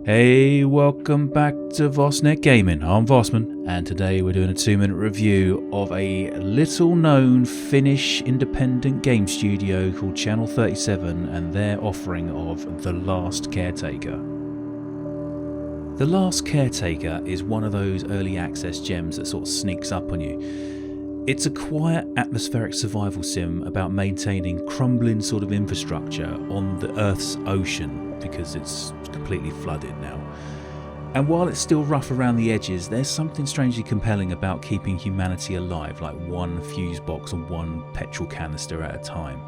Hey, welcome back to vosNET-Gaming. I'm Vosman, and today we're doing a 2-minute review of a little known Finnish independent game studio called Channel 37 and their offering of The Last Caretaker. The Last Caretaker is one of those early access gems that sort of sneaks up on you. It's a quiet, atmospheric survival sim about maintaining crumbling sort of infrastructure on the Earth's ocean because it's completely flooded now. And while it's still rough around the edges, there's something strangely compelling about keeping humanity alive, like one fuse box and one petrol canister at a time.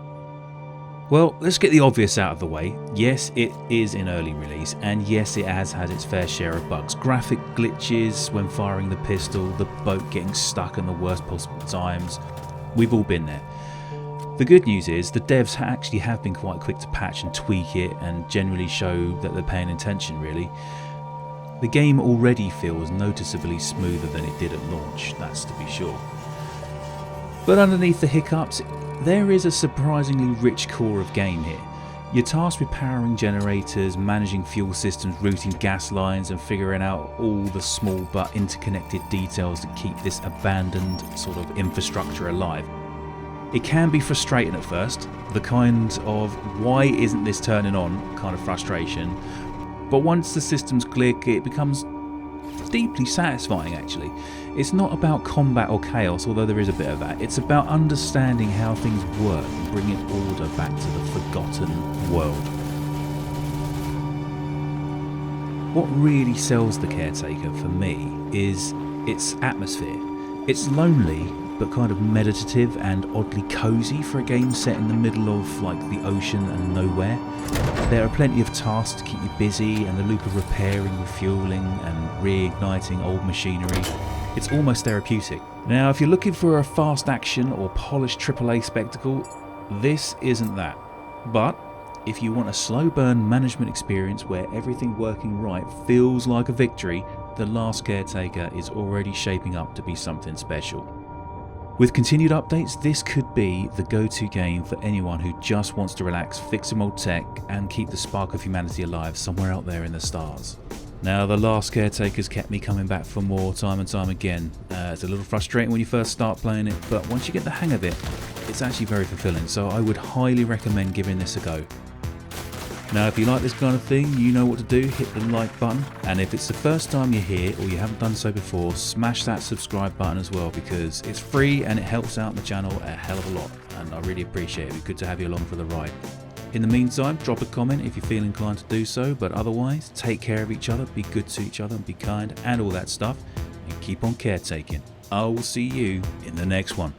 Well, let's get the obvious out of the way. Yes, it is in early release, and yes, it has had its fair share of bugs. Graphic glitches when firing the pistol, the boat getting stuck in the worst possible times. We've all been there. The good news is the devs actually have been quite quick to patch and tweak it and generally show that they're paying attention really. The game already feels noticeably smoother than it did at launch, that's to be sure. But underneath the hiccups, there is a surprisingly rich core of game here. You're tasked with powering generators, managing fuel systems, routing gas lines and figuring out all the small but interconnected details that keep this abandoned sort of infrastructure alive. It can be frustrating at first, the kind of why isn't this turning on kind of frustration, but once the systems click it becomes deeply satisfying actually. It's not about combat or chaos, although there is a bit of that. It's about understanding how things work and bringing order back to the forgotten world. What really sells The Caretaker for me is its atmosphere. It's lonely, but kind of meditative and oddly cozy for a game set in the middle of like the ocean and nowhere. There are plenty of tasks to keep you busy and the loop of repairing, refueling and reigniting old machinery. It's almost therapeutic. Now if you're looking for a fast action or polished AAA spectacle, this isn't that. But if you want a slow burn management experience where everything working right feels like a victory, The Last Caretaker is already shaping up to be something special. With continued updates, this could be the go-to game for anyone who just wants to relax, fix some old tech and keep the spark of humanity alive somewhere out there in the stars. Now, The Last Caretaker's kept me coming back for more time and time again. It's a little frustrating when you first start playing it, but once you get the hang of it, it's actually very fulfilling, so I would highly recommend giving this a go. Now if you like this kind of thing, you know what to do, hit the like button, and if it's the first time you're here or you haven't done so before, smash that subscribe button as well because it's free and it helps out the channel a hell of a lot and I really appreciate it. It'd be good to have you along for the ride. In the meantime, drop a comment if you feel inclined to do so, but otherwise, take care of each other, be good to each other, be kind and all that stuff, and keep on caretaking. I will see you in the next one.